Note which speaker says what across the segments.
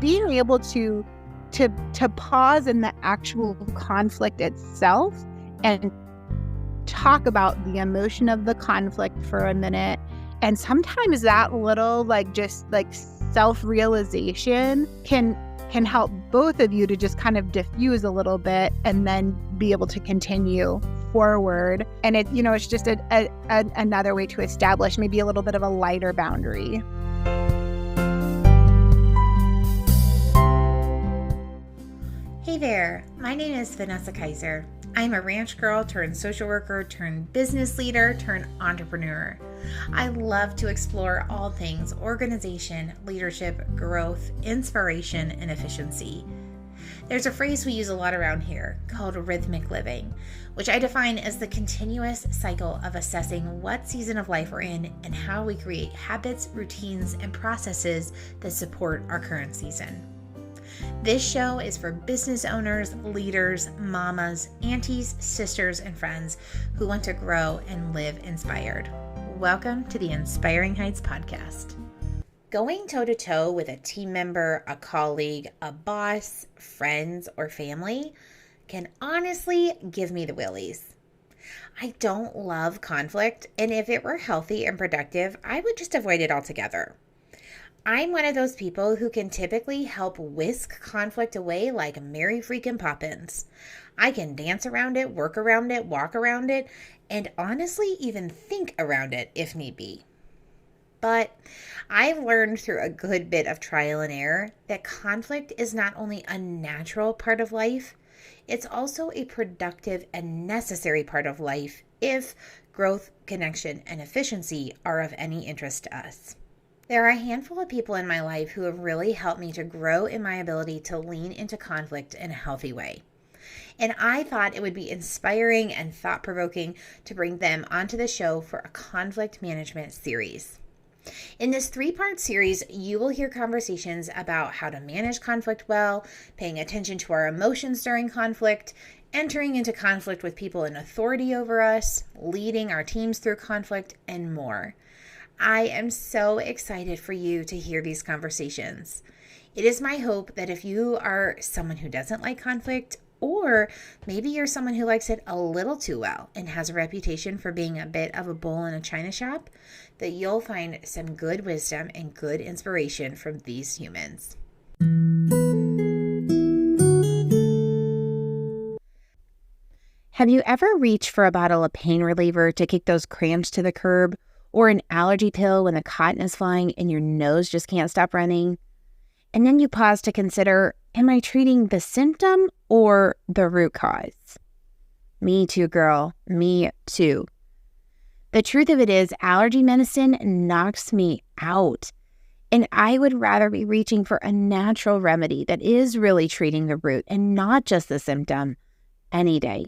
Speaker 1: being able to pause in the actual conflict itself and talk about the emotion of the conflict for a minute. And sometimes that little just self-realization can help both of you to just kind of diffuse a little bit and then be able to continue forward. And it's just another way to establish maybe a little bit of a lighter boundary.
Speaker 2: Hey there, my name is Vanessa Kaiser. I'm a ranch girl turned social worker turned business leader turned entrepreneur. I love to explore all things organization, leadership, growth, inspiration, and efficiency. There's a phrase we use a lot around here called rhythmic living, which I define as the continuous cycle of assessing what season of life we're in and how we create habits, routines, and processes that support our current season. This show is for business owners, leaders, mamas, aunties, sisters, and friends who want to grow and live inspired. Welcome to the Inspiring Heights podcast. Going toe-to-toe with a team member, a colleague, a boss, friends, or family can honestly give me the willies. I don't love conflict, and if it were healthy and productive, I would just avoid it altogether. I'm one of those people who can typically help whisk conflict away like Mary freaking Poppins. I can dance around it, work around it, walk around it, and honestly even think around it if need be. But I've learned through a good bit of trial and error that conflict is not only a natural part of life, it's also a productive and necessary part of life if growth, connection, and efficiency are of any interest to us. There are a handful of people in my life who have really helped me to grow in my ability to lean into conflict in a healthy way. And I thought it would be inspiring and thought-provoking to bring them onto the show for a conflict management series. In this 3-part series, you will hear conversations about how to manage conflict well, paying attention to our emotions during conflict, entering into conflict with people in authority over us, leading our teams through conflict, and more. I am so excited for you to hear these conversations. It is my hope that if you are someone who doesn't like conflict, or maybe you're someone who likes it a little too well and has a reputation for being a bit of a bull in a china shop, that you'll find some good wisdom and good inspiration from these humans.
Speaker 3: Have you ever reached for a bottle of pain reliever to kick those cramps to the curb? Or an allergy pill when the cotton is flying and your nose just can't stop running? And then you pause to consider, am I treating the symptom or the root cause? Me too, girl. Me too. The truth of it is, allergy medicine knocks me out. And I would rather be reaching for a natural remedy that is really treating the root and not just the symptom any day.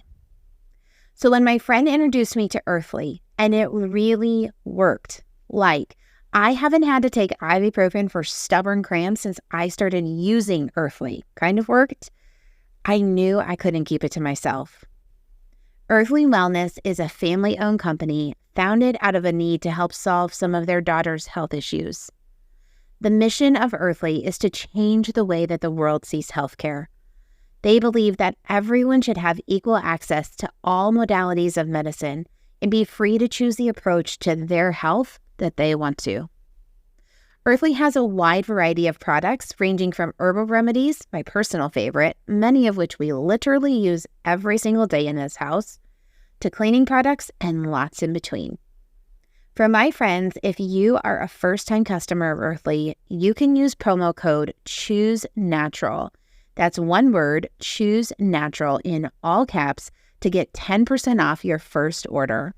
Speaker 3: So when my friend introduced me to Earthly, and it really worked. Like, I haven't had to take ibuprofen for stubborn cramps since I started using Earthly. Kind of worked. I knew I couldn't keep it to myself. Earthly Wellness is a family-owned company founded out of a need to help solve some of their daughter's health issues. The mission of Earthly is to change the way that the world sees healthcare. They believe that everyone should have equal access to all modalities of medicine and be free to choose the approach to their health that they want to. Earthly has a wide variety of products ranging from herbal remedies, my personal favorite, many of which we literally use every single day in this house, to cleaning products and lots in between. For my friends, if you are a first-time customer of Earthly, you can use promo code CHOOSENATURAL. That's one word, choose natural in all caps, to get 10% off your first order.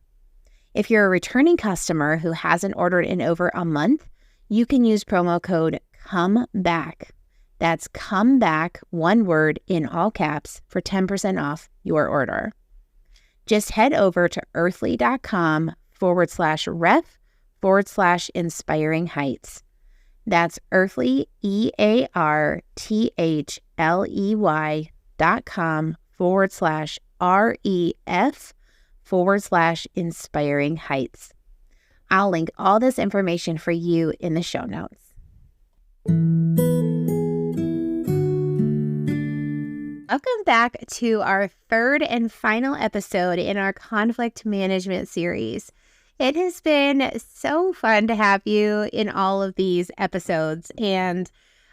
Speaker 3: If you're a returning customer who hasn't ordered in over a month, you can use promo code COMEBACK. That's COMEBACK, one word in all caps, for 10% off your order. Just head over to earthly.com/ref/inspiring heights. That's Earthly, EARTHLEY.com/REF/inspiring heights. I'll link all this information for you in the show notes. Welcome back to our third and final episode in our conflict management series. It has been so fun to have you in all of these episodes. And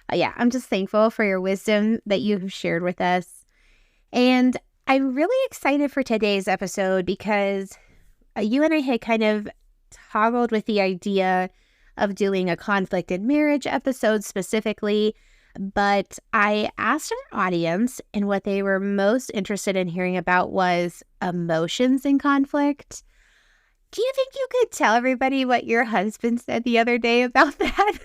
Speaker 3: I'm just thankful for your wisdom that you have shared with us. And I'm really excited for today's episode because you and I had kind of toggled with the idea of doing a conflicted marriage episode specifically. But I asked our audience, and what they were most interested in hearing about was emotions in conflict. Do you think you could tell everybody what your husband said the other day about that?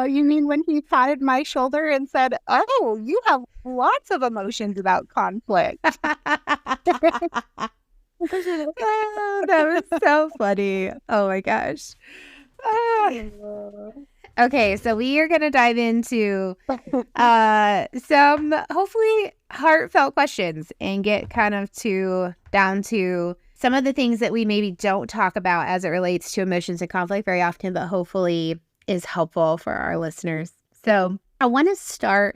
Speaker 1: You mean when he patted my shoulder and said, "Oh, you have lots of emotions about conflict."
Speaker 3: Oh, that was so funny. Oh my gosh. Okay, so we are going to dive into some hopefully heartfelt questions and get kind of down to some of the things that we maybe don't talk about as it relates to emotions and conflict very often, but hopefully is helpful for our listeners. So I want to start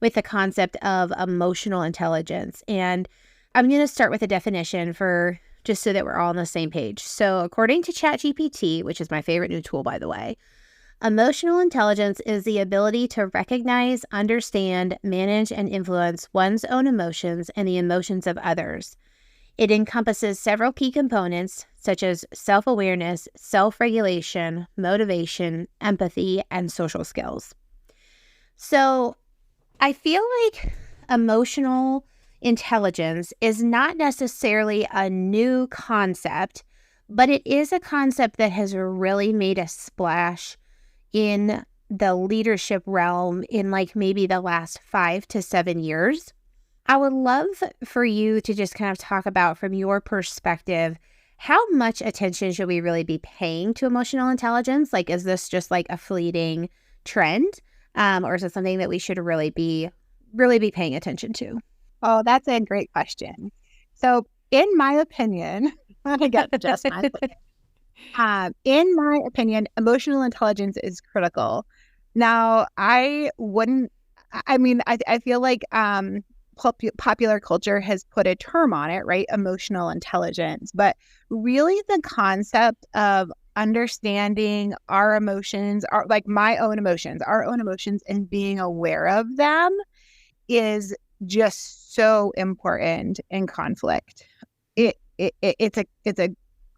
Speaker 3: with the concept of emotional intelligence. And I'm going to start with a definition for just so that we're all on the same page. So according to ChatGPT, which is my favorite new tool, by the way, emotional intelligence is the ability to recognize, understand, manage, and influence one's own emotions and the emotions of others. It encompasses several key components such as self-awareness, self-regulation, motivation, empathy, and social skills. So I feel like emotional intelligence is not necessarily a new concept, but it is a concept that has really made a splash in the leadership realm in like maybe the last 5 to 7 years. I would love for you to just kind of talk about from your perspective, how much attention should we really be paying to emotional intelligence? Like, is this just like a fleeting trend? Or is it something that we should really be paying attention to?
Speaker 1: Oh, that's a great question. So in my opinion, I got just my opinion. In my opinion, emotional intelligence is critical. Now, I feel like popular culture has put a term on it, right? Emotional intelligence. But really the concept of understanding our emotions, my own emotions, our own emotions, and being aware of them is just so important in conflict. It's a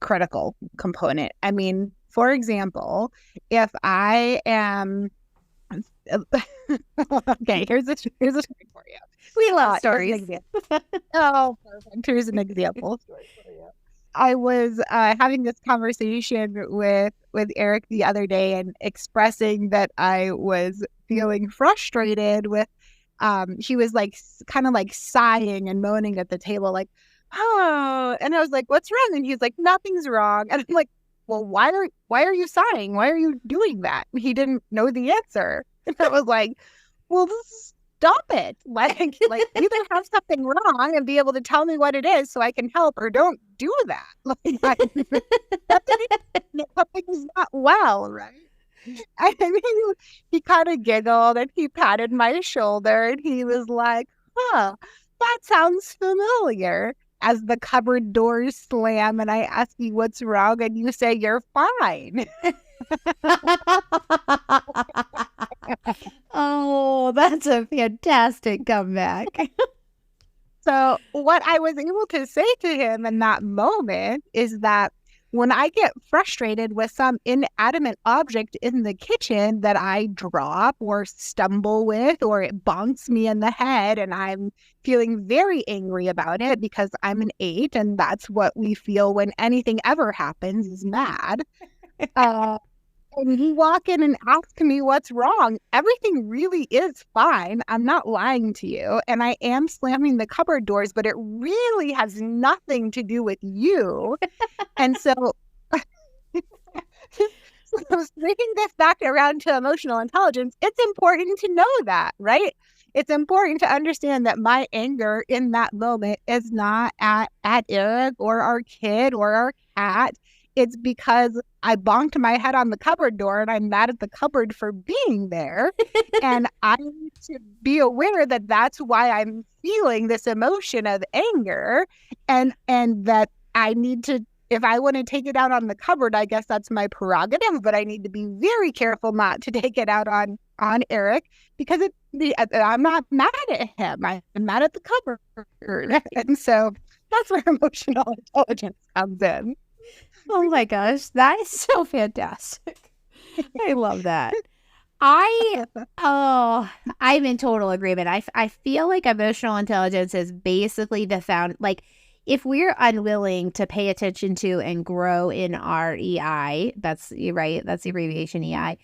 Speaker 1: critical component. I mean, for example, if I am okay, here's a story for you.
Speaker 3: We love stories.
Speaker 1: Oh, perfect. Here's an example. I was having this conversation with Eric the other day and expressing that I was feeling frustrated with he was like kind of like sighing and moaning at the table like, "Oh," and I was like, "What's wrong?" And he's like, "Nothing's wrong." And I'm like, "Well, why are you sighing? Why are you doing that?" And he didn't know the answer. And I was like, "Well, stop it. Like either have something wrong and be able to tell me what it is so I can help, or don't do that. Like something's not well, right?" I mean, he kind of giggled and he patted my shoulder and he was like, "Huh, that sounds familiar." As the cupboard doors slam and I ask you what's wrong and you say you're fine.
Speaker 3: Oh, that's a fantastic comeback.
Speaker 1: So what I was able to say to him in that moment is that when I get frustrated with some inanimate object in the kitchen that I drop or stumble with, or it bonks me in the head and I'm feeling very angry about it because I'm an 8 and that's what we feel when anything ever happens is mad. And you walk in and ask me what's wrong. Everything really is fine. I'm not lying to you. And I am slamming the cupboard doors, but it really has nothing to do with you. And so, bringing this back around to emotional intelligence, it's important to know that, right? It's important to understand that my anger in that moment is not at Eric or our kid or our cat. It's because I bonked my head on the cupboard door and I'm mad at the cupboard for being there. And I need to be aware that that's why I'm feeling this emotion of anger, and that I need to, if I want to take it out on the cupboard, I guess that's my prerogative, but I need to be very careful not to take it out on Eric, because I'm not mad at him. I'm mad at the cupboard. And so that's where emotional intelligence comes in.
Speaker 3: Oh my gosh, that is so fantastic. I love that. I'm in total agreement. I feel like emotional intelligence is basically the like, if we're unwilling to pay attention to and grow in our EI, that's right, that's the abbreviation EI,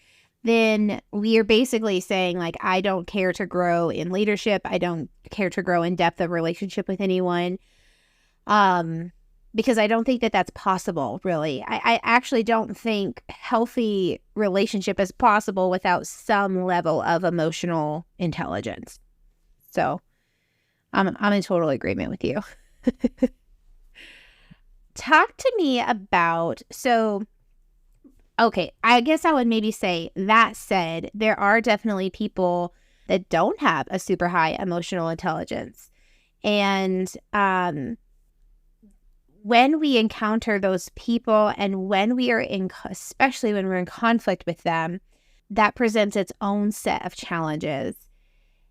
Speaker 3: then we are basically saying, like, I don't care to grow in leadership. I don't care to grow in depth of relationship with anyone. Because I don't think that that's possible, really. I actually don't think healthy relationship is possible without some level of emotional intelligence. So I'm in total agreement with you. Talk to me about, okay, I guess I would maybe say, that said, there are definitely people that don't have a super high emotional intelligence. And when we encounter those people, and when we are especially when we're in conflict with them, that presents its own set of challenges.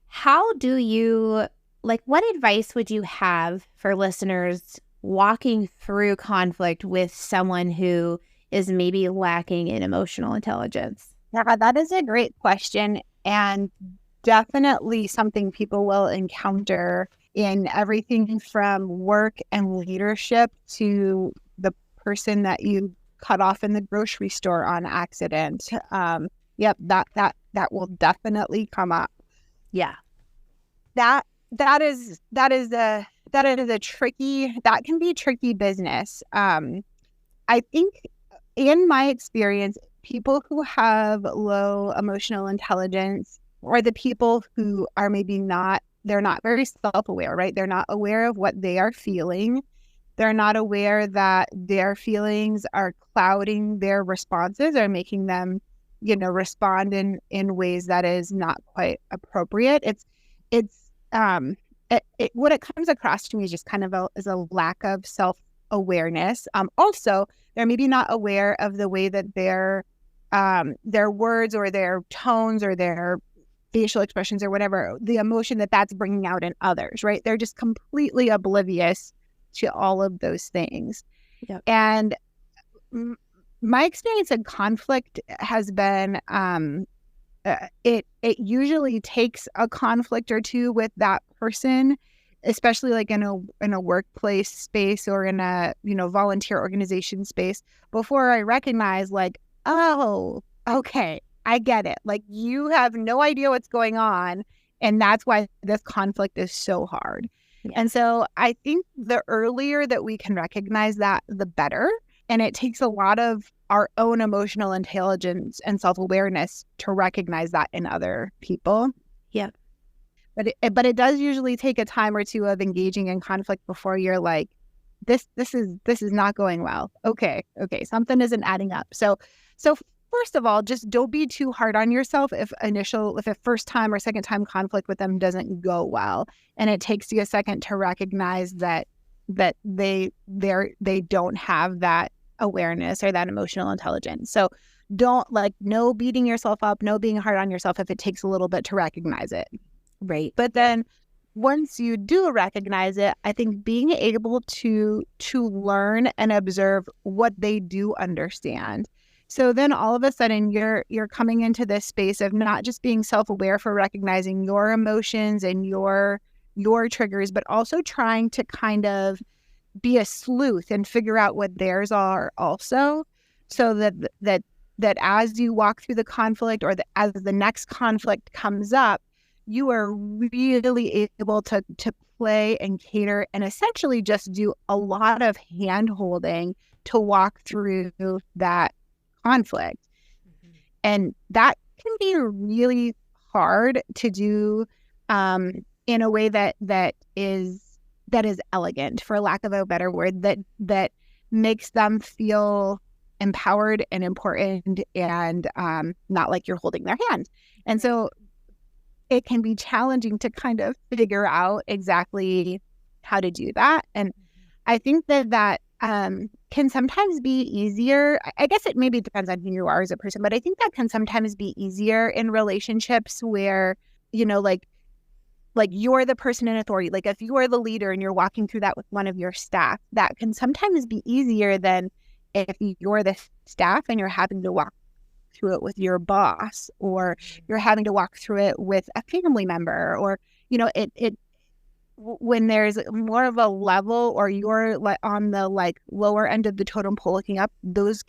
Speaker 3: How do you, what advice would you have for listeners walking through conflict with someone who is maybe lacking in emotional intelligence?
Speaker 1: Yeah, that is a great question, and definitely something people will encounter in everything from work and leadership to the person that you cut off in the grocery store on accident. Yep, that will definitely come up.
Speaker 3: Yeah,
Speaker 1: that is a tricky, that can be tricky business. I think, in my experience, people who have low emotional intelligence, or the people who are maybe they're not very self-aware, right? They're not aware of what they are feeling. They're not aware that their feelings are clouding their responses, or making them, respond in ways that is not quite appropriate. What it comes across to me is just kind of a lack of self-awareness. Also, they're maybe not aware of the way that their words or their tones or their facial expressions or whatever, the emotion that's bringing out in others, right? They're just completely oblivious to all of those things.
Speaker 3: Yep.
Speaker 1: And my experience in conflict has been, it usually takes a conflict or two with that person, especially like in a workplace space or in a volunteer organization space, before I recognize, like, oh, okay, I get it. Like, you have no idea what's going on, and that's why this conflict is so hard. Yeah. And so I think the earlier that we can recognize that, the better. And it takes a lot of our own emotional intelligence and self-awareness to recognize that in other people.
Speaker 3: Yeah.
Speaker 1: But it does usually take a time or two of engaging in conflict before you're like, this is not going well. Okay, something isn't adding up. So first of all, just don't be too hard on yourself if a first time or second time conflict with them doesn't go well, and it takes you a second to recognize that they don't have that awareness or that emotional intelligence. So no beating yourself up, no being hard on yourself if it takes a little bit to recognize it.
Speaker 3: Right.
Speaker 1: But then once you do recognize it, I think being able to learn and observe what they do understand. So then all of a sudden you're coming into this space of not just being self-aware for recognizing your emotions and your triggers, but also trying to kind of be a sleuth and figure out what theirs are also, so that as you walk through the conflict, or as the next conflict comes up, you are really able to play and cater and essentially just do a lot of hand-holding to walk through that conflict. Mm-hmm. And that can be really hard to do in a way that is elegant, for lack of a better word, that makes them feel empowered and important and not like you're holding their hand. And so it can be challenging to kind of figure out exactly how to do that. And I think that can sometimes be easier. I guess it maybe depends on who you are as a person, but I think that can sometimes be easier in relationships where, like you're the person in authority. Like if you are the leader and you're walking through that with one of your staff, that can sometimes be easier than if you're the staff and you're having to walk through it with your boss, or you're having to walk through it with a family member, or, when there's more of a level, or you're like on the like lower end of the totem pole looking up, that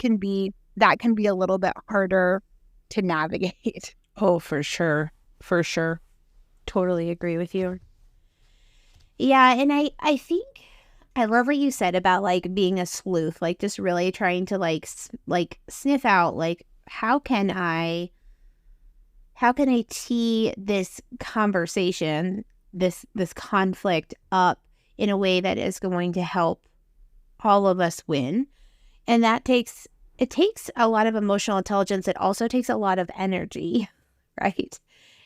Speaker 1: can be a little bit harder to navigate.
Speaker 3: Oh, for sure. For sure. Totally agree with you. Yeah. And I think I love what you said about like being a sleuth, like just really trying to like sniff out, like, how can I tee this conversation, this conflict up in a way that is going to help all of us win. And it takes a lot of emotional intelligence. It also takes a lot of energy, right?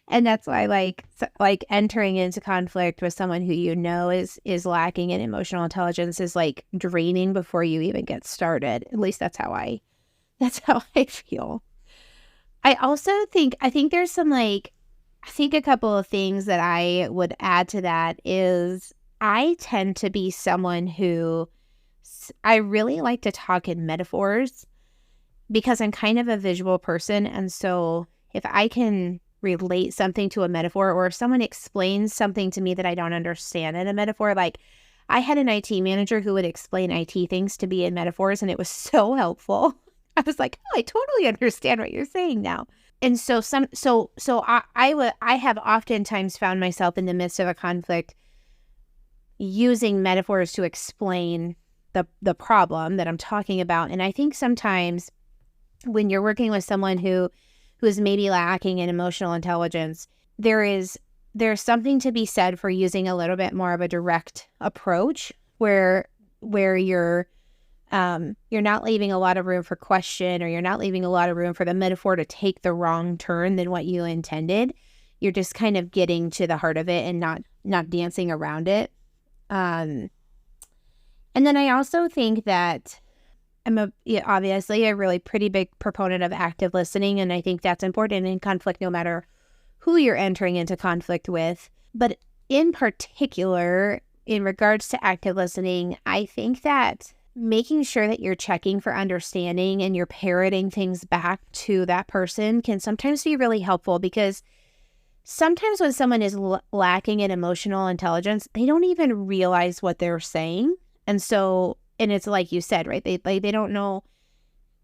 Speaker 3: And that's why like entering into conflict with someone who is lacking in emotional intelligence is like draining before you even get started. At least that's how I feel. I think there's some a couple of things that I would add to that is I tend to be someone who I really like to talk in metaphors because I'm kind of a visual person. And so if I can relate something to a metaphor, or if someone explains something to me that I don't understand in a metaphor, like I had an IT manager who would explain IT things to me in metaphors, and it was so helpful. I was like, oh, I totally understand what you're saying now. And so I have oftentimes found myself in the midst of a conflict using metaphors to explain the problem that I'm talking about. And I think sometimes when you're working with someone who is maybe lacking in emotional intelligence, there's something to be said for using a little bit more of a direct approach where you're not leaving a lot of room for question, or you're not leaving a lot of room for the metaphor to take the wrong turn than what you intended. You're just kind of getting to the heart of it and not dancing around it. And then I also think that I'm obviously a really pretty big proponent of active listening, and I think that's important in conflict no matter who you're entering into conflict with. But in particular, in regards to active listening, I think that making sure that you're checking for understanding and you're parroting things back to that person can sometimes be really helpful, because sometimes when someone is lacking in emotional intelligence, they don't even realize what they're saying. And so, and it's like you said, right? They don't know,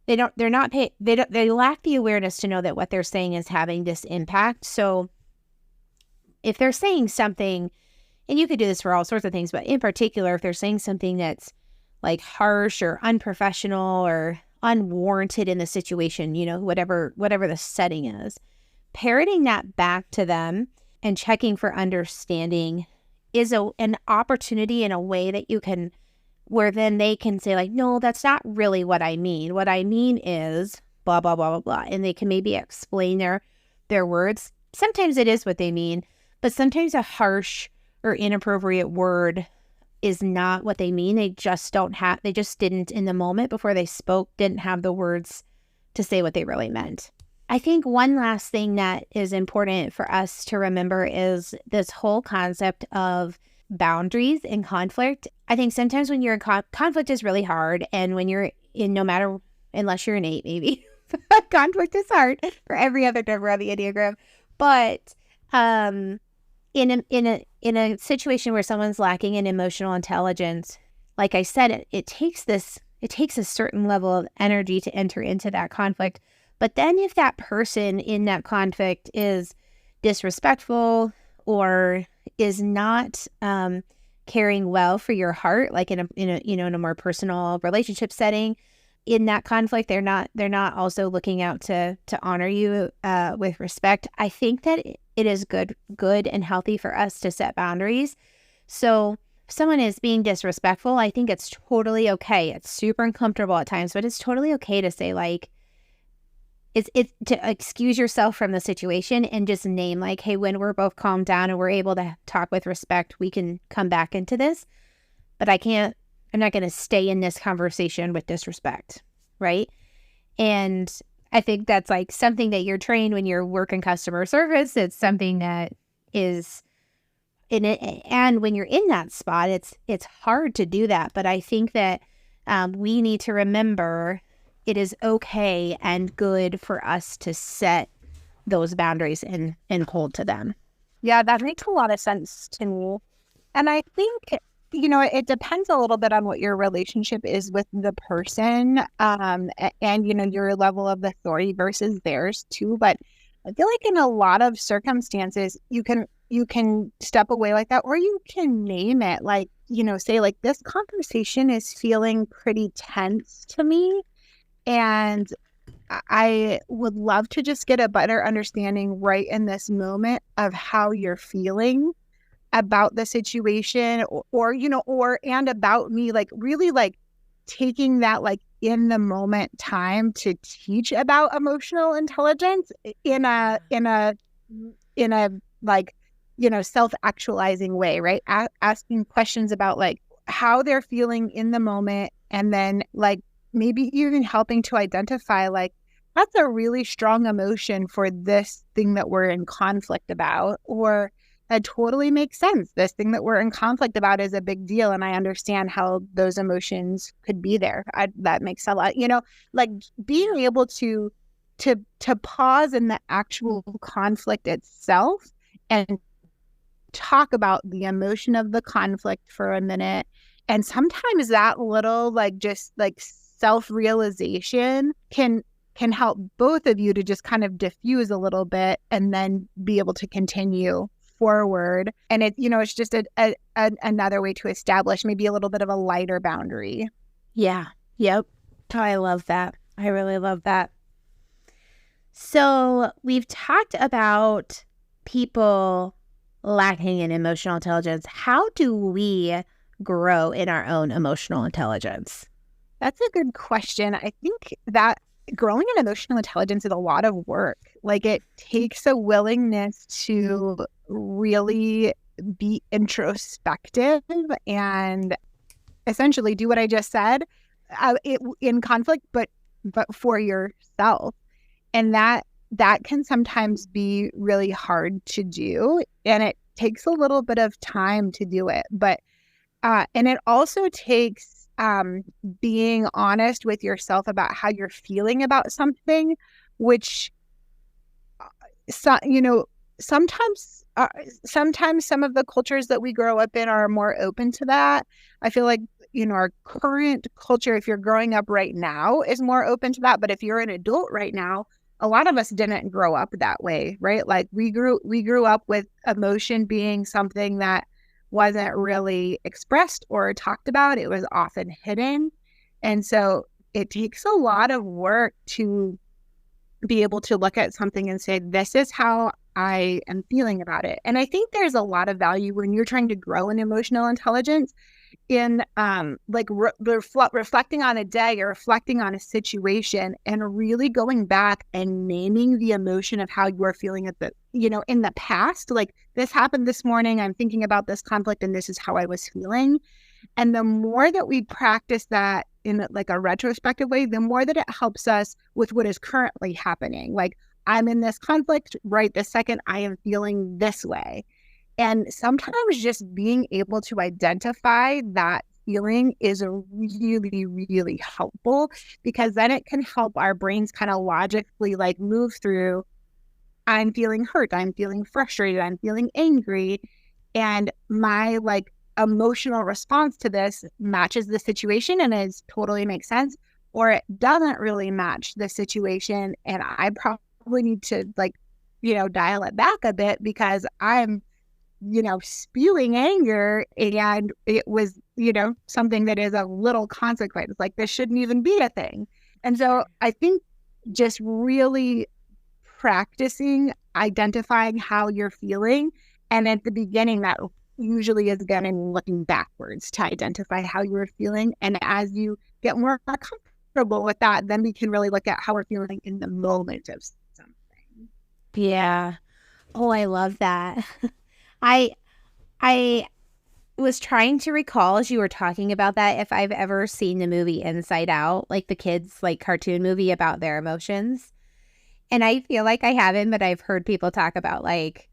Speaker 3: they lack the awareness to know that what they're saying is having this impact. So if they're saying something, and you could do this for all sorts of things, but in particular, if they're saying something that's like harsh or unprofessional or unwarranted in the situation, whatever the setting is, parroting that back to them and checking for understanding is an opportunity in a way that you can, where then they can say like, no, that's not really what I mean. What I mean is blah, blah, blah, blah, blah. And they can maybe explain their words. Sometimes it is what they mean, but sometimes a harsh or inappropriate word is not what they mean. They just didn't in the moment before they spoke, didn't have the words to say what they really meant. I think one last thing that is important for us to remember is this whole concept of boundaries in conflict. I think sometimes when you're in conflict is really hard, and when you're in, unless you're an 8 maybe, conflict is hard for every other number on the Enneagram. But in a situation where someone's lacking in emotional intelligence, like I said, it takes a certain level of energy to enter into that conflict. But then if that person in that conflict is disrespectful or is not caring well for your heart, like in a more personal relationship setting, in that conflict, they're not also looking out to honor you with respect. I think that it is good and healthy for us to set boundaries. So someone is being disrespectful, I think it's totally okay. It's super uncomfortable at times, but it's totally okay to say, like, it's to excuse yourself from the situation and just name, like, hey, when we're both calmed down and we're able to talk with respect, we can come back into this. But I'm not going to stay in this conversation with disrespect, right? And I think that's like something that you're trained when you're working customer service. It's something that is in it. And when you're in that spot, it's hard to do that. But I think that we need to remember it is okay and good for us to set those boundaries and hold to them.
Speaker 1: Yeah, that makes a lot of sense to me. And I think, it depends a little bit on what your relationship is with the person, and, your level of authority versus theirs too. But I feel like in a lot of circumstances, you can step away like that, or you can name it, like, say like, this conversation is feeling pretty tense to me. And I would love to just get a better understanding right in this moment of how you're feeling about the situation and about me, like really like taking that like in the moment time to teach about emotional intelligence in a like, self-actualizing way, right? Asking questions about like how they're feeling in the moment, and then like maybe even helping to identify like, that's a really strong emotion for this thing that we're in conflict about, or that totally makes sense. This thing that we're in conflict about is a big deal, and I understand how those emotions could be there. That makes a lot, like being able to pause in the actual conflict itself and talk about the emotion of the conflict for a minute. And sometimes that little like just like self-realization can help both of you to just kind of diffuse a little bit and then be able to continue forward. And it's just another way to establish maybe a little bit of a lighter boundary.
Speaker 3: Yeah. Yep. Oh, I love that. I really love that. So we've talked about people lacking in emotional intelligence. How do we grow in our own emotional intelligence?
Speaker 1: That's a good question. I think that growing in emotional intelligence is a lot of work. Like, it takes a willingness to really be introspective and essentially do what I just said in conflict, but for yourself. And that can sometimes be really hard to do. And it takes a little bit of time to do it. But and it also takes being honest with yourself about how you're feeling about something, which, sometimes some of the cultures that we grow up in are more open to that. I feel like, our current culture, if you're growing up right now, is more open to that. But if you're an adult right now, a lot of us didn't grow up that way, right? Like we grew up with emotion being something that wasn't really expressed or talked about. It was often hidden. And so it takes a lot of work to be able to look at something and say, this is how I am feeling about it. And I think there's a lot of value when you're trying to grow in emotional intelligence in reflecting on a day or reflecting on a situation and really going back and naming the emotion of how you're feeling at the, in the past. Like, this happened this morning, I'm thinking about this conflict and this is how I was feeling. And the more that we practice that in like a retrospective way, the more that it helps us with what is currently happening. Like, I'm in this conflict right this second, I am feeling this way. And sometimes just being able to identify that feeling is really, really helpful, because then it can help our brains kind of logically like move through, I'm feeling hurt, I'm feeling frustrated, I'm feeling angry. And my like emotional response to this matches the situation and is totally makes sense, or it doesn't really match the situation. And I probably need to like, dial it back a bit because I'm spewing anger and it was, something that is a little consequence. Like, this shouldn't even be a thing. And so I think just really practicing identifying how you're feeling. And at the beginning, that usually is again in looking backwards to identify how you were feeling. And as you get more comfortable with that, then we can really look at how we're feeling in the moment of something.
Speaker 3: Yeah. Oh, I love that. I I was trying to recall as you were talking about that if I've ever seen the movie Inside Out, like the kids like cartoon movie about their emotions. And I feel like I haven't, but I've heard people talk about like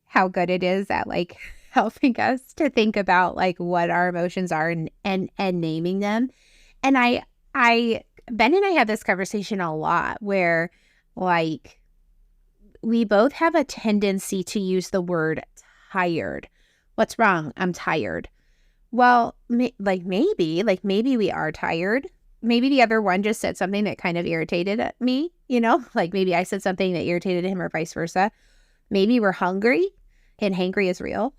Speaker 3: how good it is at like helping us to think about like what our emotions are and naming them. And I Ben and I have this conversation a lot where like we both have a tendency to use the word tired. What's wrong? I'm tired. Well, maybe we are tired. Maybe the other one just said something that kind of irritated me, like maybe I said something that irritated him or vice versa. Maybe we're hungry and hangry is real.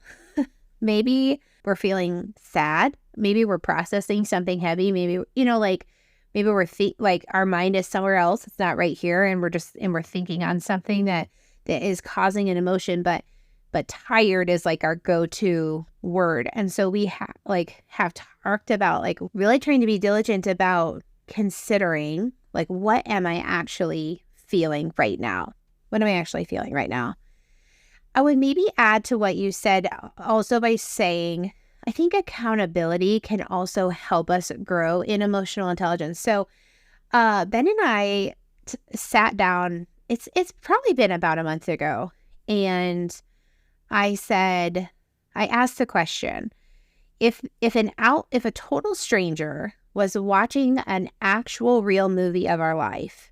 Speaker 3: Maybe we're feeling sad. Maybe we're processing something heavy. Maybe, maybe we're like our mind is somewhere else. It's not right here. And we're thinking on something that is causing an emotion, but tired is like our go-to word. And so we have talked about like really trying to be diligent about considering like, what am I actually feeling right now? What am I actually feeling right now? I would maybe add to what you said also by saying, I think accountability can also help us grow in emotional intelligence. So Ben and I sat down, it's probably been about a month ago, and I asked the question, if a total stranger was watching an actual real movie of our life,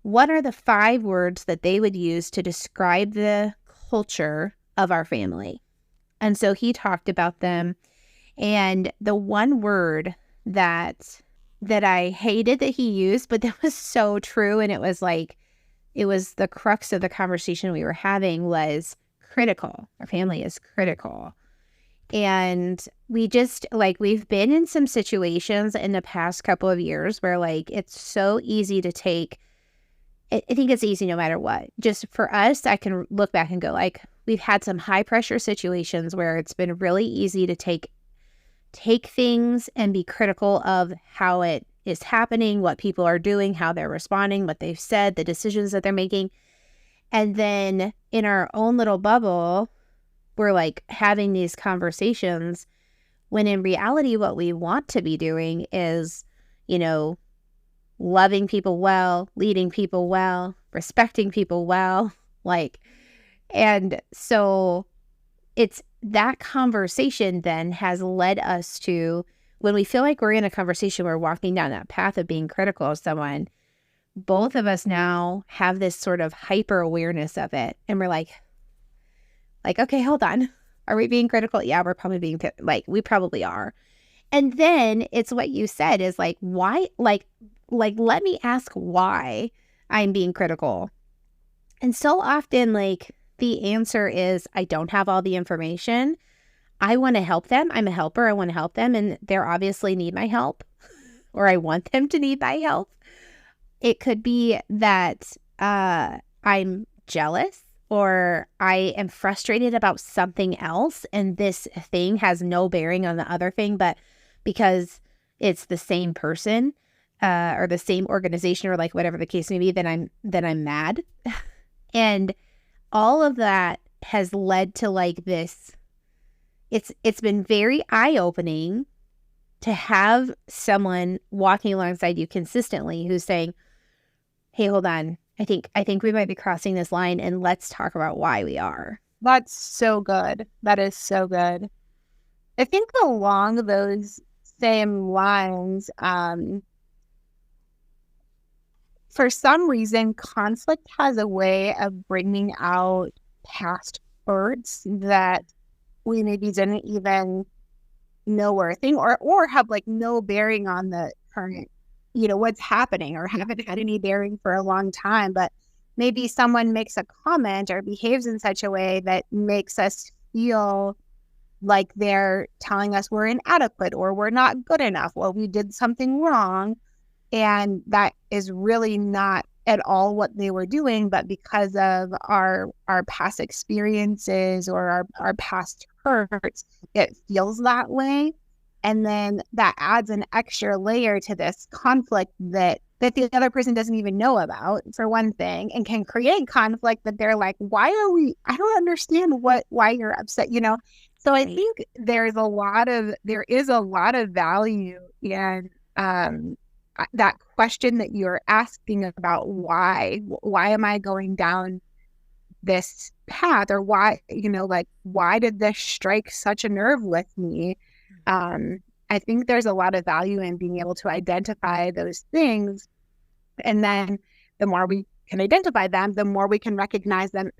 Speaker 3: what are the 5 words that they would use to describe the culture of our family? And so he talked about them. And the one word that I hated that he used, but that was so true, and it was the crux of the conversation we were having, was critical. Our family is critical. And we just we've been in some situations in the past couple of years where it's so easy to take. I think it's easy no matter what. Just for us, I can look back and go we've had some high pressure situations where it's been really easy to take things and be critical of how it is happening, what people are doing, how they're responding, what they've said, the decisions that they're making. And then in our own little bubble, we're having these conversations when in reality, what we want to be doing is, loving people well, leading people well, respecting people well, and so it's that conversation then has led us to, when we feel like we're in a conversation, we're walking down that path of being critical of someone, both of us now have this sort of hyper awareness of it. And we're like, okay, hold on. Are we being critical? Yeah, we're probably being, we probably are. And then it's what you said is why, let me ask why I'm being critical. And so often, the answer is, I don't have all the information. I want to help them. I'm a helper. I want to help them. And they obviously need my help, or I want them to need my help. It could be that I'm jealous, or I am frustrated about something else, and this thing has no bearing on the other thing, but because it's the same person or the same organization, or whatever the case may be, then I'm mad. And all of that has led to this. It's been very eye-opening to have someone walking alongside you consistently who's saying, hey, hold on. I think we might be crossing this line, and let's talk about why we are.
Speaker 1: That's so good. That is so good. I think along those same lines, for some reason, conflict has a way of bringing out past hurts that we maybe didn't even know were a thing, or have no bearing on the current, what's happening, or haven't had any bearing for a long time. But maybe someone makes a comment or behaves in such a way that makes us feel like they're telling us we're inadequate or we're not good enough, or we did something wrong. And that is really not at all what they were doing, but because of our past experiences or our past hurts, it feels that way. And then that adds an extra layer to this conflict that the other person doesn't even know about, for one thing, and can create conflict that they're like, I don't understand why you're upset, you know? So I think there is a lot of value in that question that you're asking about why am I going down this path, or why did this strike such a nerve with me? I think there's a lot of value in being able to identify those things. And then the more we can identify them, the more we can recognize them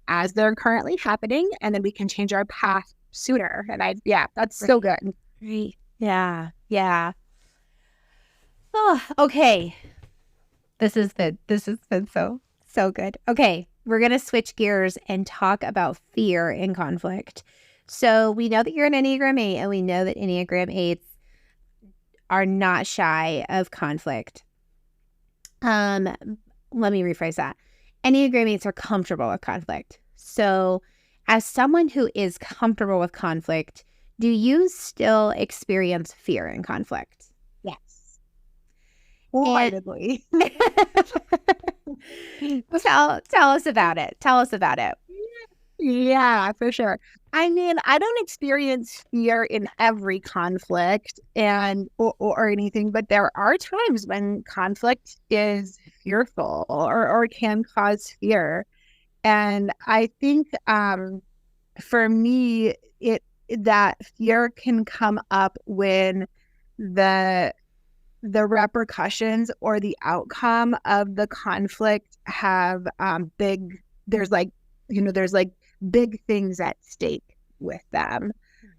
Speaker 1: as they're currently happening. And then we can change our path sooner. And that's so good.
Speaker 3: Right. Yeah. Yeah. Oh, okay. This has been so good. Okay. We're going to switch gears and talk about fear in conflict. So we know that you're an Enneagram 8, and we know that Enneagram 8s are not shy of conflict. Let me rephrase that. Enneagram 8s are comfortable with conflict. So as someone who is comfortable with conflict, do you still experience fear in conflict?
Speaker 1: Yes. Wholeheartedly.
Speaker 3: Tell us about it. Tell us about it.
Speaker 1: Yeah, for sure. I mean, I don't experience fear in every conflict or anything, but there are times when conflict is fearful or can cause fear. And I think for me, that fear can come up when the repercussions or the outcome of the conflict have there's big things at stake with them.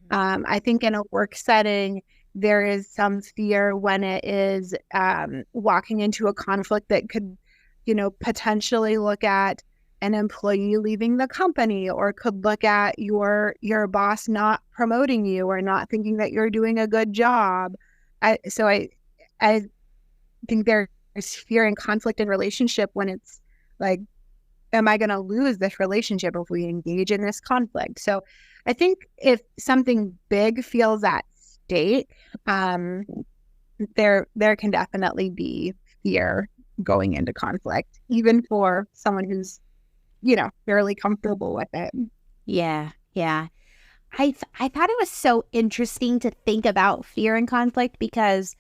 Speaker 1: I think in a work setting, there is some fear when it is walking into a conflict that could, potentially look at an employee leaving the company, or could look at your boss not promoting you or not thinking that you're doing a good job. I think there's fear and conflict in relationship when it's like, am I going to lose this relationship if we engage in this conflict? So I think if something big feels at stake, there can definitely be fear going into conflict, even for someone who's, fairly comfortable with it.
Speaker 3: Yeah. Yeah. I thought it was so interesting to think about fear and conflict, because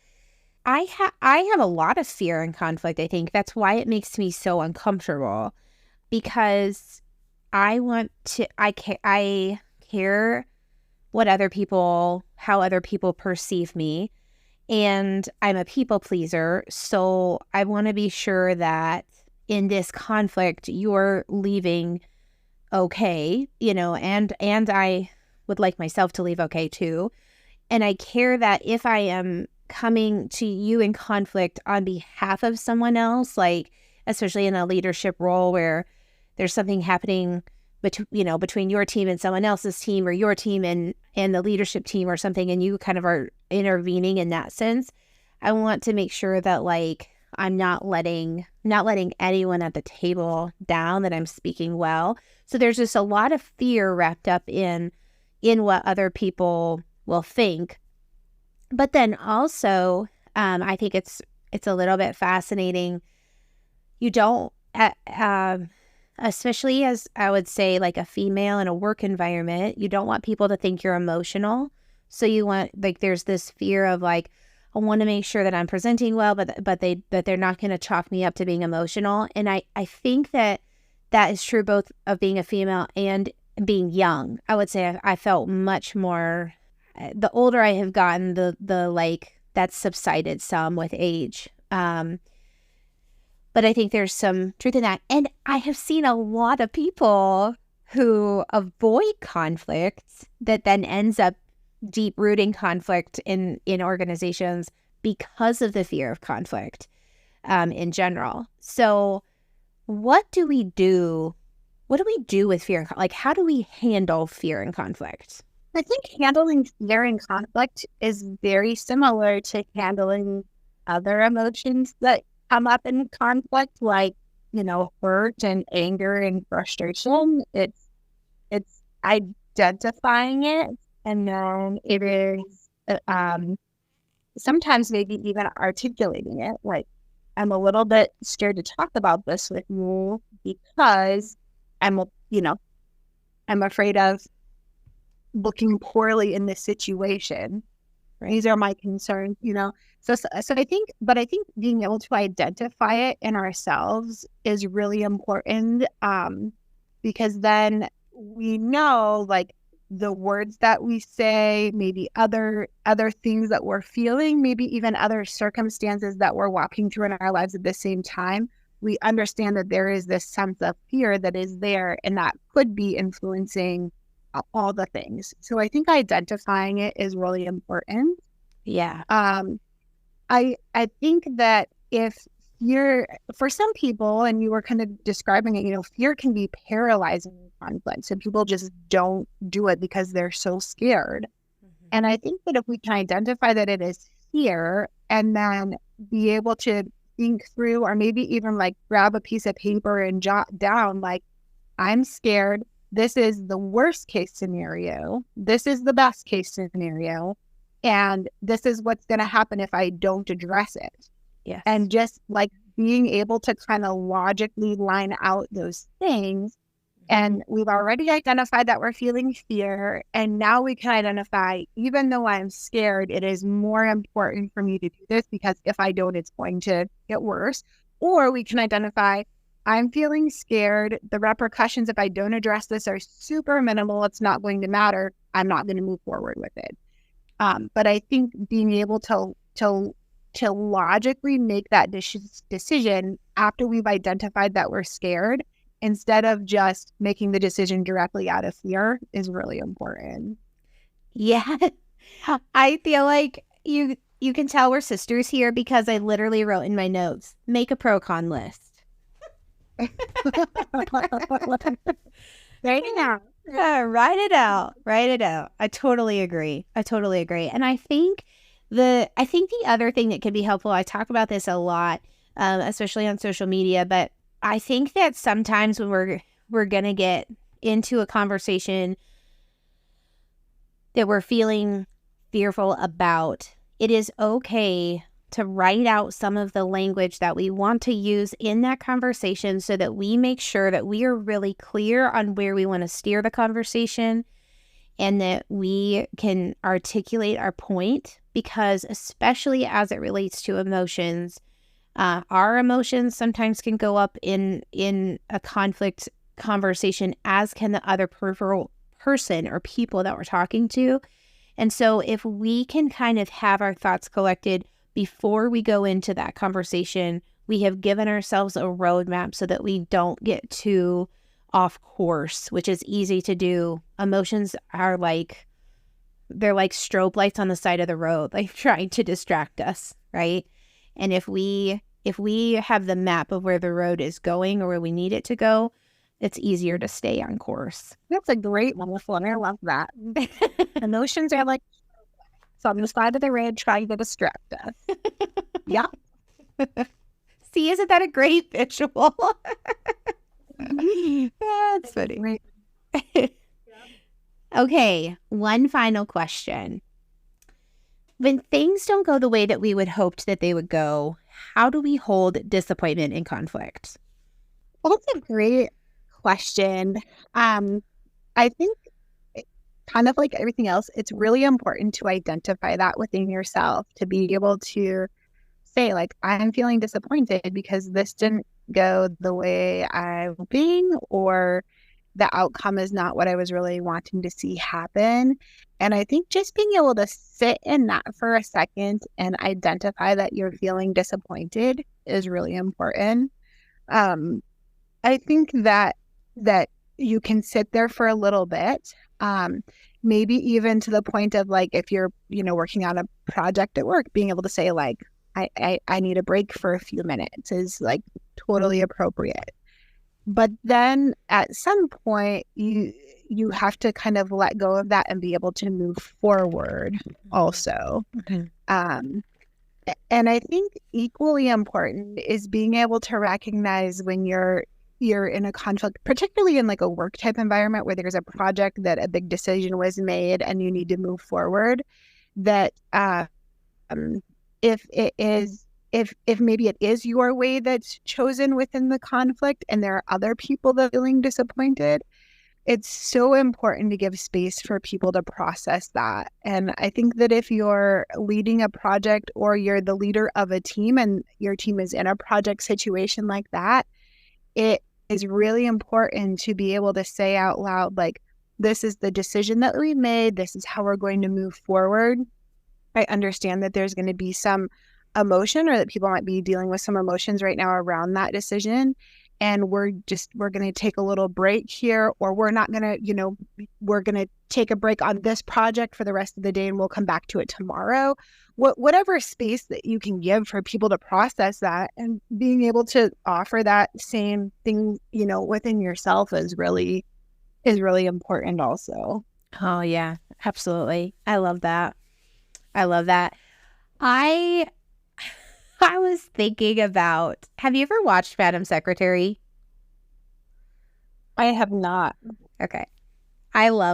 Speaker 3: I have a lot of fear and conflict. I think that's why it makes me so uncomfortable, because I care how other people perceive me, and I'm a people pleaser. So I want to be sure that in this conflict, you're leaving okay, and I would like myself to leave okay too. And I care that if I am coming to you in conflict on behalf of someone else, like especially in a leadership role where there's something happening between your team and someone else's team, or your team and the leadership team or something, and you kind of are intervening in that sense, I want to make sure that like I'm not letting anyone at the table down, that I'm speaking well. So there's just a lot of fear wrapped up in what other people will think. But then also, I think it's a little bit fascinating. You don't, especially as I would say, like a female in a work environment, you don't want people to think you're emotional. So you want, like, there's this fear of like, I want to make sure that I'm presenting well, but they're not going to chalk me up to being emotional. And I think that is true both of being a female and being young. I would say I felt much more, the older I have gotten, the like that's subsided some with age. But I think there's some truth in that. And I have seen a lot of people who avoid conflict that then ends up deep rooting conflict in organizations because of the fear of conflict in general. So what do we do? What do we do with fear? Like, how do we handle fear and conflict?
Speaker 1: I think handling fear and conflict is very similar to handling other emotions that come up in conflict, like, hurt and anger and frustration. It's identifying it, and then it is sometimes maybe even articulating it. Like, I'm a little bit scared to talk about this with you because I'm afraid of looking poorly in this situation. These are my concerns, So I think being able to identify it in ourselves is really important, because then we know, like, the words that we say, maybe other things that we're feeling, maybe even other circumstances that we're walking through in our lives at the same time. We understand that there is this sense of fear that is there, and that could be influencing all the things. So I think identifying it is really important.
Speaker 3: Yeah.
Speaker 1: I think that if fear, for some people, and you were kind of describing it, fear can be paralyzing in conflict. So people just don't do it because they're so scared. Mm-hmm. And I think that if we can identify that it is fear, and then be able to think through, or maybe even like grab a piece of paper and jot down, like, I'm scared. This is the worst case scenario. This is the best case scenario. And this is what's going to happen if I don't address it.
Speaker 3: Yes.
Speaker 1: And just like being able to kind of logically line out those things. And we've already identified that we're feeling fear. And now we can identify, even though I'm scared, it is more important for me to do this, because if I don't, it's going to get worse. Or we can identify, I'm feeling scared. The repercussions if I don't address this are super minimal. It's not going to matter. I'm not going to move forward with it. But I think being able to logically make that decision after we've identified that we're scared, instead of just making the decision directly out of fear, is really important.
Speaker 3: Yeah. I feel like you can tell we're sisters here, because I literally wrote in my notes, make a pro-con list.
Speaker 1: Right now.
Speaker 3: Yeah, write it out. I totally agree. And I think the other thing that could be helpful, I talk about this a lot, especially on social media, but I think that sometimes when we're going to get into a conversation that we're feeling fearful about, it is okay to write out some of the language that we want to use in that conversation, so that we make sure that we are really clear on where we want to steer the conversation, and that we can articulate our point. Because especially as it relates to emotions, our emotions sometimes can go up in a conflict conversation, as can the other peripheral person or people that we're talking to. And so if we can kind of have our thoughts collected before we go into that conversation, we have given ourselves a roadmap so that we don't get too off course, which is easy to do. Emotions are they're like strobe lights on the side of the road, like trying to distract us, right? And if we have the map of where the road is going or where we need it to go, it's easier to stay on course.
Speaker 1: That's a great one. I love that. Emotions are like, so on the side of the road trying to distract us. Yeah.
Speaker 3: See, isn't that a great visual? That's funny. Great. Okay, one final question. When things don't go the way that we would hoped that they would go, how do we hold disappointment in conflict?
Speaker 1: Well, that's a great question. I think, kind of like everything else, it's really important to identify that within yourself, to be able to say, like, I'm feeling disappointed because this didn't go the way I'm hoping, or the outcome is not what I was really wanting to see happen. And I think just being able to sit in that for a second and identify that you're feeling disappointed is really important. I think that you can sit there for a little bit, maybe even to the point of, like, if you're, working on a project at work, being able to say, like, I need a break for a few minutes is, like, totally appropriate. But then at some point, you have to kind of let go of that and be able to move forward also.
Speaker 3: Okay.
Speaker 1: And I think equally important is being able to recognize when you're in a conflict, particularly in like a work type environment where there's a project that a big decision was made and you need to move forward, that if it is if maybe it is your way that's chosen within the conflict and there are other people that are feeling disappointed, it's so important to give space for people to process that. And I think that if you're leading a project or you're the leader of a team and your team is in a project situation like that, it is really important to be able to say out loud, like, this is the decision that we made. This is how we're going to move forward. I understand that there's going to be some emotion or that people might be dealing with some emotions right now around that decision. And we're going to take a little break here, or we're not going to, we're going to take a break on this project for the rest of the day and we'll come back to it tomorrow. Whatever space that you can give for people to process that, and being able to offer that same thing, within yourself is really important also.
Speaker 3: Oh, yeah, absolutely. I love that. I love that. I was thinking about, have you ever watched Madam Secretary?
Speaker 1: I have not.
Speaker 3: Okay.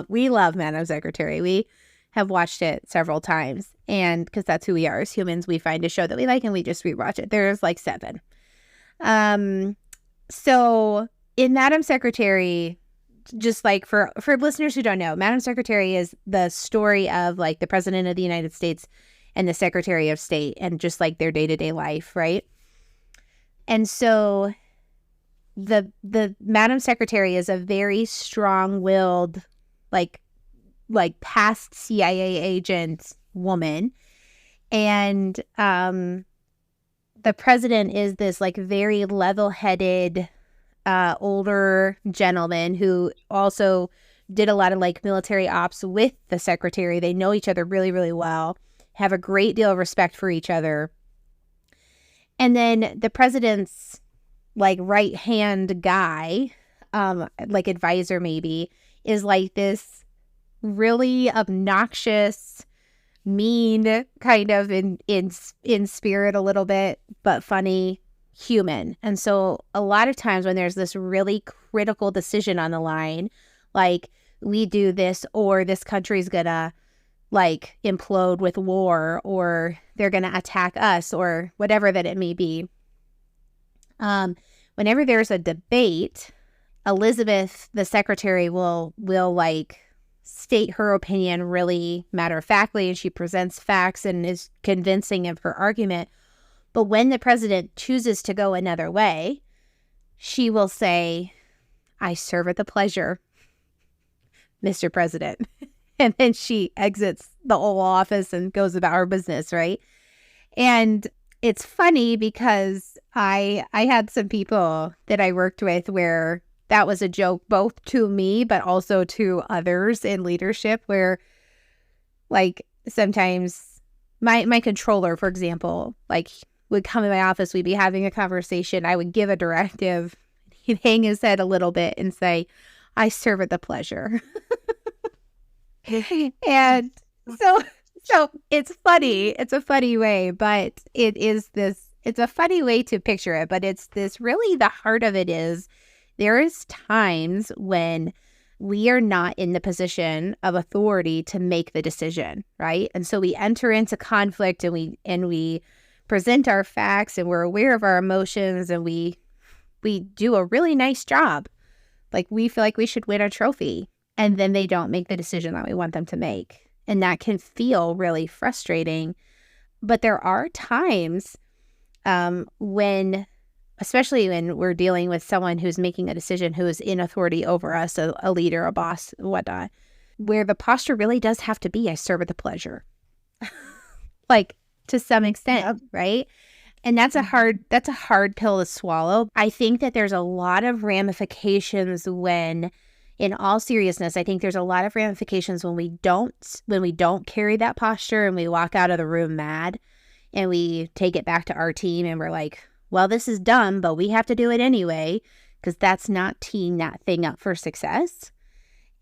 Speaker 3: We love Madam Secretary. We have watched it several times, and because that's who we are as humans, we find a show that we like and we just rewatch it. There's like 7. So in Madam Secretary, just like for listeners who don't know, Madam Secretary is the story of like the President of the United States and the Secretary of State and just like their day-to-day life, right? And so the Madam Secretary is a very strong-willed, like past CIA agent woman. And the president is this like very level-headed older gentleman who also did a lot of like military ops with the secretary. They know each other really, really well, have a great deal of respect for each other. And then the president's like right-hand guy, like advisor maybe, is like this really obnoxious, mean, kind of in spirit a little bit, but funny human. And so a lot of times when there's this really critical decision on the line, like we do this or this country's gonna like implode with war or they're gonna attack us or whatever that it may be. Whenever there's a debate, Elizabeth, the secretary, will like state her opinion really matter-of-factly, and she presents facts and is convincing of her argument. But when the president chooses to go another way, she will say, "I serve at the pleasure, Mr. President." And then she exits the Oval Office and goes about her business, right? And it's funny because I had some people that I worked with where that was a joke both to me, but also to others in leadership, where like sometimes my controller, for example, like would come in my office, we'd be having a conversation, I would give a directive, he'd hang his head a little bit and say, "I serve at the pleasure." And so it's funny. It's a funny way, but it's a funny way to picture it, but it's this really, the heart of it is there is times when we are not in the position of authority to make the decision, right? And so we enter into conflict and we present our facts and we're aware of our emotions and we do a really nice job. Like we feel like we should win a trophy, and then they don't make the decision that we want them to make. And that can feel really frustrating. But there are times when, especially when we're dealing with someone who's making a decision who is in authority over us, a leader, a boss, whatnot, where the posture really does have to be, "I serve at the pleasure." Like to some extent, yep. Right? And that's a hard pill to swallow. I think that there's a lot of ramifications when, in all seriousness, I think there's a lot of ramifications when we don't carry that posture and we walk out of the room mad and we take it back to our team and we're like, "Well, this is dumb, but we have to do it anyway," because that's not teeing that thing up for success.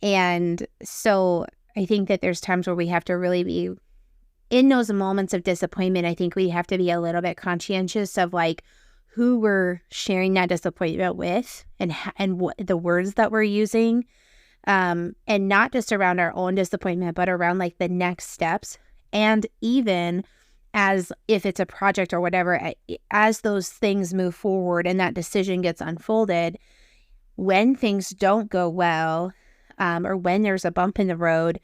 Speaker 3: And so I think that there's times where we have to really be in those moments of disappointment, I think we have to be a little bit conscientious of like who we're sharing that disappointment with and what the words that we're using. And not just around our own disappointment, but around like the next steps. And even as if it's a project or whatever, as those things move forward and that decision gets unfolded, when things don't go well, or when there's a bump in the road,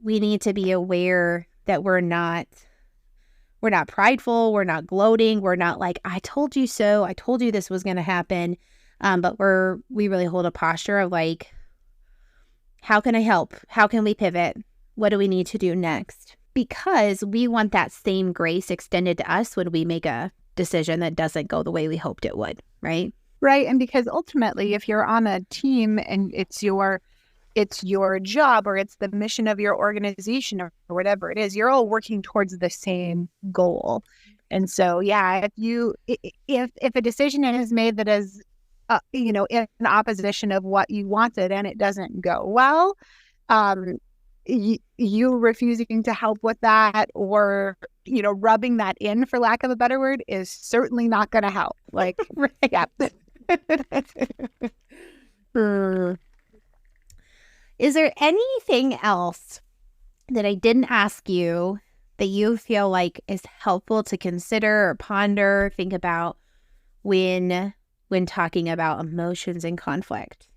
Speaker 3: we need to be aware that we're not prideful, we're not gloating, we're not like, I told you so, I told you this was going to happen. But we really hold a posture of like, how can I help? How can we pivot? What do we need to do next? Because we want that same grace extended to us when we make a decision that doesn't go the way we hoped it would, right?
Speaker 1: Right. And because ultimately, if you're on a team and it's your job or it's the mission of your organization or whatever it is, you're all working towards the same goal. And so, yeah, if a decision is made that is, in opposition of what you wanted and it doesn't go well, you refusing to help with that or, rubbing that in, for lack of a better word, is certainly not going to help. Like, yeah.
Speaker 3: Is there anything else that I didn't ask you that you feel like is helpful to consider or ponder, think about when talking about emotions and conflict?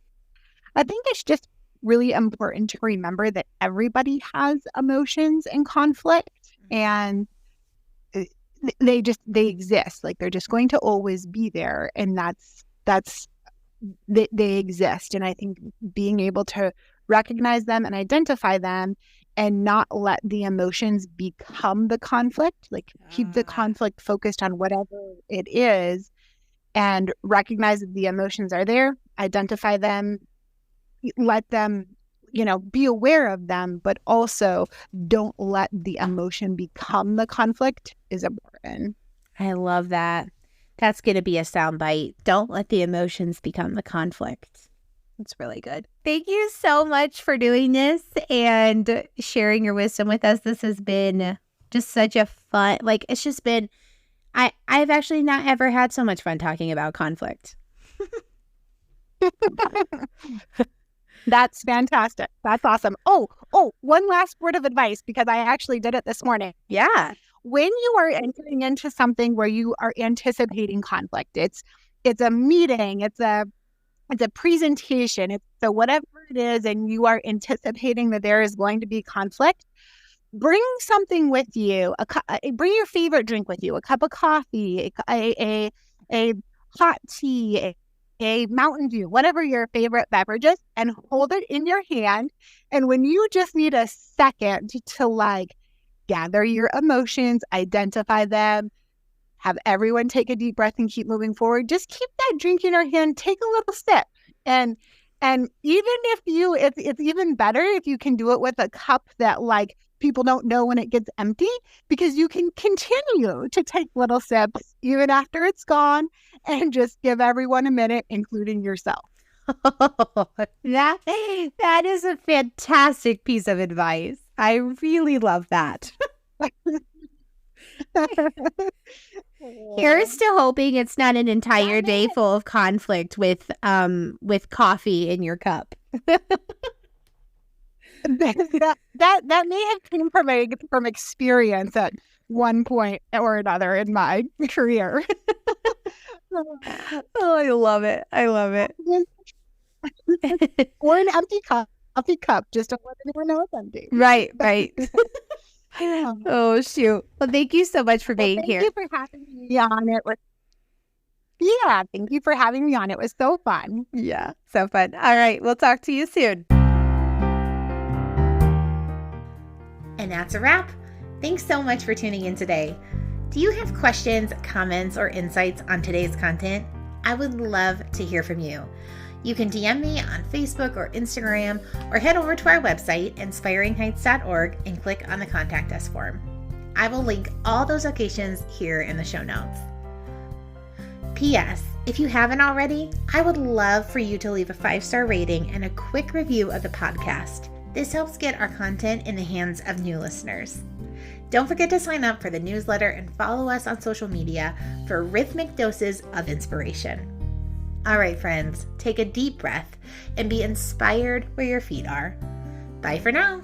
Speaker 1: I think it's just really important to remember that everybody has emotions and conflict, and they exist. Like, they're just going to always be there, and they exist. And I think being able to recognize them and identify them and not let the emotions become the conflict, like keep the conflict focused on whatever it is, and recognize that the emotions are there, identify them, let them, be aware of them, but also don't let the emotion become the conflict is important.
Speaker 3: I love that. That's going to be a soundbite. Don't let the emotions become the conflict. It's really good. Thank you so much for doing this and sharing your wisdom with us. This has been just such a fun, it's just been, I've actually not ever had so much fun talking about conflict.
Speaker 1: That's fantastic. That's awesome. Oh, one last word of advice, because I actually did it this morning.
Speaker 3: Yeah.
Speaker 1: When you are entering into something where you are anticipating conflict, it's a meeting, it's a presentation, it's whatever it is, and you are anticipating that there is going to be conflict, bring something with you. Bring your favorite drink with you, a cup of coffee, a hot tea, a Mountain Dew, whatever your favorite beverage is, and hold it in your hand. And when you just need a second to gather your emotions, identify them, have everyone take a deep breath and keep moving forward, just keep that drink in your hand, take a little sip. And even if it's even better if you can do it with a cup that people don't know when it gets empty, because you can continue to take little sips even after it's gone and just give everyone a minute, including yourself.
Speaker 3: That is a fantastic piece of advice. I really love that. Here's to hoping it's not an entire day full of conflict with coffee in your cup.
Speaker 1: that may have come from experience at one point or another in my career.
Speaker 3: Oh, I love it.
Speaker 1: Or an empty coffee cup, just don't let anyone know it's empty.
Speaker 3: Right. Oh, shoot. Well, thank you so much for being here.
Speaker 1: Thank you for having me on. Thank you for having me on. It was so fun.
Speaker 3: Yeah, so fun. All right, we'll talk to you soon.
Speaker 2: And that's a wrap. Thanks so much for tuning in today. Do you have questions, comments, or insights on today's content? I would love to hear from you. You can DM me on Facebook or Instagram, or head over to our website, inspiringheights.org, and click on the Contact Us form. I will link all those locations here in the show notes. P.S. If you haven't already, I would love for you to leave a 5-star rating and a quick review of the podcast. This helps get our content in the hands of new listeners. Don't forget to sign up for the newsletter and follow us on social media for rhythmic doses of inspiration. All right, friends, take a deep breath and be inspired where your feet are. Bye for now.